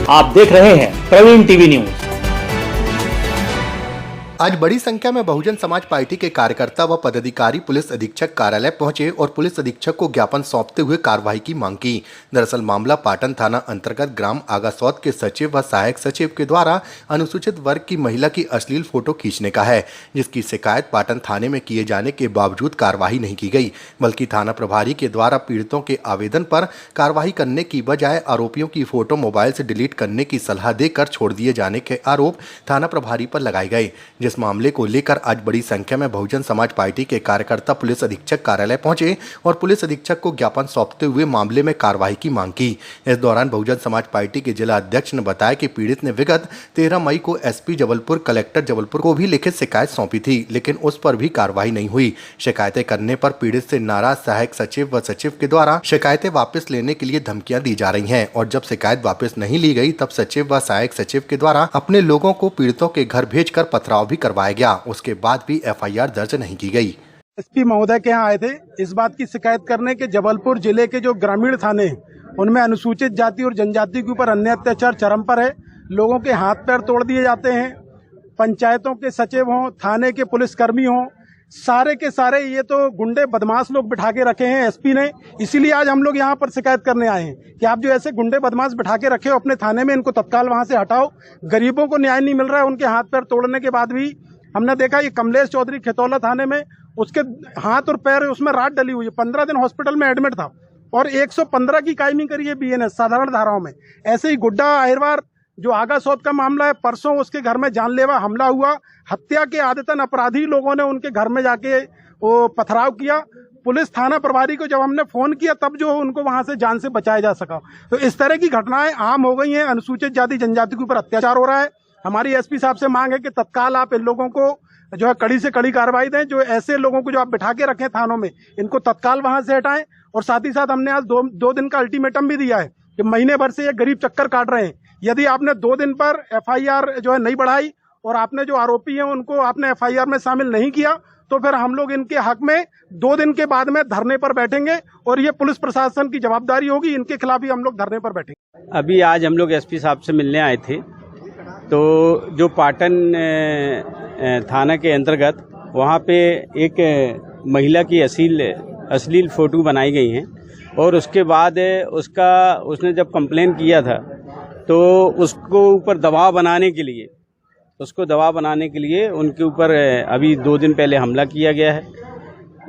आप देख रहे हैं प्रवीण टीवी न्यूज। आज बड़ी संख्या में बहुजन समाज पार्टी के कार्यकर्ता व पदाधिकारी पुलिस अधीक्षक कार्यालय पहुंचे और पुलिस अधीक्षक को ज्ञापन सौंपते हुए कार्रवाई की मांग की। दरअसल मामला पाटन थाना अंतर्गत ग्राम आगासौद के सचिव व सहायक सचिव के द्वारा अनुसूचित वर्ग की महिला की अश्लील फोटो खींचने का है, जिसकी शिकायत पाटन थाने में किए जाने के बावजूद कार्रवाई नहीं की गई, बल्कि थाना प्रभारी के द्वारा पीड़ितों के आवेदन पर कार्रवाई करने की बजाय आरोपियों की फोटो मोबाइल से डिलीट करने की सलाह देकर छोड़ दिए जाने के आरोप थाना प्रभारी पर लगाए गए। जिस मामले को लेकर आज बड़ी संख्या में बहुजन समाज पार्टी के कार्यकर्ता पुलिस अधीक्षक कार्यालय पहुंचे और पुलिस अधीक्षक को ज्ञापन सौंपते हुए मामले में कार्रवाई की मांग की। इस दौरान बहुजन समाज पार्टी के जिला अध्यक्ष ने बताया कि पीड़ित ने विगत 13 मई को एसपी जबलपुर, कलेक्टर जबलपुर को भी लिखित शिकायत सौंपी थी, लेकिन उस पर भी कार्रवाई नहीं हुई। शिकायतें करने पर पीड़ित से नाराज सहायक सचिव व सचिव के द्वारा शिकायतें वापस लेने के लिए धमकियां दी जा रही हैं और जब शिकायत वापस नहीं ली गई तब सचिव व सहायक सचिव के द्वारा अपने लोगों को पीड़ितों के घर भेजकर पथराव भी करवाया गया। उसके बाद भी एफआईआर दर्ज नहीं की गई। एसपी महोदय के यहाँ आए थे इस बात की शिकायत करने के जबलपुर जिले के जो ग्रामीण थाने हैं उनमें अनुसूचित जाति और जनजाति के ऊपर अन्य अत्याचार चरम पर है। लोगों के हाथ पैर तोड़ दिए जाते हैं। पंचायतों के सचिव हों, थाने के पुलिसकर्मी हों, सारे के सारे ये तो गुंडे बदमाश लोग बिठा के रखे हैं एसपी ने। इसीलिए आज हम लोग यहाँ पर शिकायत करने आए हैं कि आप जो ऐसे गुंडे बदमाश बिठा के रखे हो अपने थाने में, इनको तत्काल वहाँ से हटाओ। गरीबों को न्याय नहीं मिल रहा है। उनके हाथ पैर तोड़ने के बाद भी हमने देखा ये कमलेश चौधरी खितौला थाने में उसके हाथ और पैर उसमें रात डली हुई है। 15 दिन हॉस्पिटल में एडमिट था और 115 की कायमी करी है बीएनएस साधारण धाराओं में। ऐसे ही गुड्डा अहिरवार जो आगासौद का मामला है, परसों उसके घर में जानलेवा हमला हुआ। हत्या के आदतन अपराधी लोगों ने उनके घर में जाके वो पथराव किया। पुलिस थाना प्रभारी को जब हमने फोन किया तब जो उनको वहां से जान से बचाया जा सका। तो इस तरह की घटनाएं आम हो गई हैं। अनुसूचित जाति जनजाति के ऊपर अत्याचार हो रहा है। हमारी एसपी साहब से मांग है कि तत्काल आप इन लोगों को जो है कड़ी से कड़ी कार्रवाई दें। जो ऐसे लोगों को जो आप बिठा के रखें थानों में, इनको तत्काल वहां से हटाएं। और साथ ही साथ हमने आज दो दिन का अल्टीमेटम भी दिया है कि महीने भर से ये गरीब चक्कर काट रहे हैं। यदि आपने 2 दिन पर एफआईआर जो है नहीं बढ़ाई और आपने जो आरोपी हैं उनको आपने एफआईआर में शामिल नहीं किया तो फिर हम लोग इनके हक में 2 दिन के बाद में धरने पर बैठेंगे और ये पुलिस प्रशासन की जवाबदारी होगी। इनके खिलाफ ही हम लोग धरने पर बैठेंगे। अभी आज हम लोग एसपी साहब से मिलने आए थे, तो जो पाटन थाना के अंतर्गत वहाँ पे एक महिला की अश्लील फोटो बनाई गई हैं और उसके बाद उसने जब कंप्लेन किया था तो उसको ऊपर दबाव बनाने के लिए उनके ऊपर अभी 2 दिन पहले हमला किया गया है।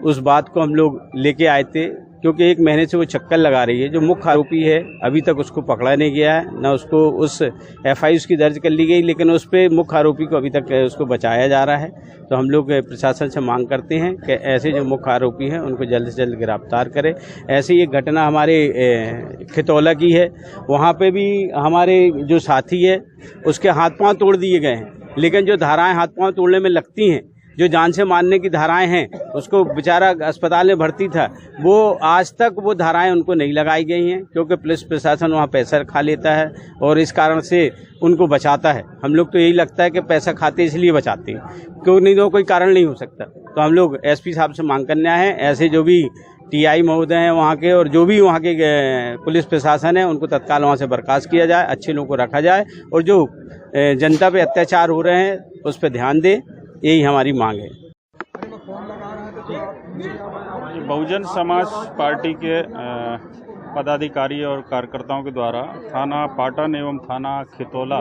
उस बात को हम लोग लेके आए थे क्योंकि 1 महीने से वो चक्कर लगा रही है। जो मुख्य आरोपी है अभी तक उसको पकड़ा नहीं गया है, ना उसको उस एफआईआर उसकी दर्ज कर ली गई, लेकिन उस पे मुख्य आरोपी को अभी तक उसको बचाया जा रहा है। तो हम लोग प्रशासन से मांग करते हैं कि ऐसे जो मुख्य आरोपी हैं उनको जल्द से जल्द गिरफ्तार करें। ऐसी एक घटना हमारे खितौला की है, वहाँ पे भी हमारे जो साथी है उसके हाथ पाँव तोड़ दिए गए हैं, लेकिन जो धाराएँ हाथ पाँव तोड़ने में लगती हैं, जो जान से मारने की धाराएं हैं, उसको बेचारा अस्पताल में भर्ती था, वो आज तक वो धाराएं उनको नहीं लगाई गई हैं क्योंकि पुलिस प्रशासन वहाँ पैसा खा लेता है और इस कारण से उनको बचाता है। हम लोग तो यही लगता है कि पैसा खाते इसलिए बचाते हैं, क्यों नहीं तो कोई कारण नहीं हो सकता। तो हम लोग एसपी साहब से मांग करने आए हैं, ऐसे जो भी टीआई महोदय हैं वहाँ के और जो भी वहाँ के पुलिस प्रशासन है उनको तत्काल वहाँ से बर्खास्त किया जाए, अच्छे लोगों को रखा जाए और जो जनता पे अत्याचार हो रहे हैं उस पर ध्यान दें। यही हमारी मांग है। बहुजन समाज पार्टी के पदाधिकारी और कार्यकर्ताओं के द्वारा थाना पाटन एवं थाना खितौला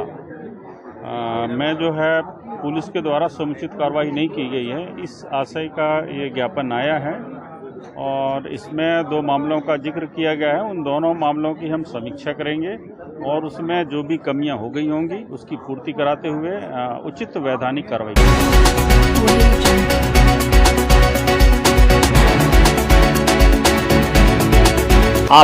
में जो है पुलिस के द्वारा समुचित कार्रवाई नहीं की गई है, इस आशय का ये ज्ञापन आया है और इसमें 2 मामलों का जिक्र किया गया है। उन दोनों मामलों की हम समीक्षा करेंगे और उसमें जो भी कमियां हो गई होंगी उसकी पूर्ति कराते हुए उचित वैधानिक कार्रवाई करेंगे।